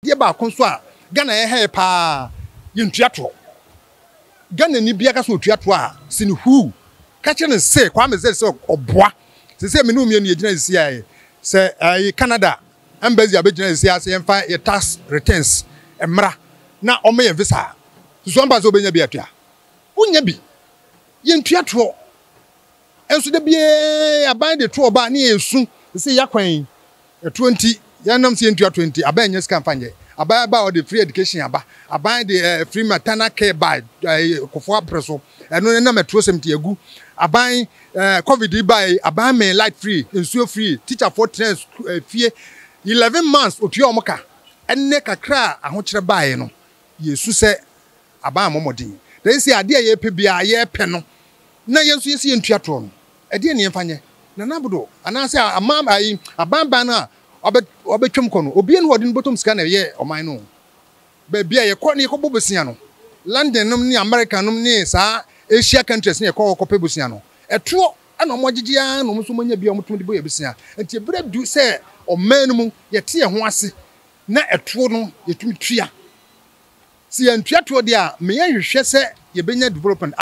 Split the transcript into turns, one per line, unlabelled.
Dear Baconsoa, Ghana hair pa in theatre. Ghana ni biagas no theatre, sin who catching and say, Kwame says or bois. They say, Minumian agency, say, Canada, and Bezia business, and find a tax returns, and mra. Now, on me a visa. Somebody obey Beatia. Wouldn't be in theatre? And so the be a bind the 2 about near soon, say Yaquain, 20. Yanam see into 20. I buy your campaign. I buy about the free education. I buy the free maternal care by Kofoa Presso. I know the number 270. I buy COVID by I buy me light free, insure free, teacher for trends fear 11 months of your mocha. And neck a cry. I want you to buy no. You say I buy momodin. They say I dear ye PBA ye penno. Now you see in theatron. I didn't find Nanabudo. And I say a mam I buy banner. Obetwem kono obi en wodin bottom scanner ye o man no ba bia ye ko ne ko bobosia no London num ni America num ni sa Asia countries ne ko pe bosia no eto ana mo gigia no so manya bia omotum de boya bosia enti bra du se o man mu ye te ye ho ase na eto no ye tumi tua si ye ntua to de a me ye hwehwe se ye benya development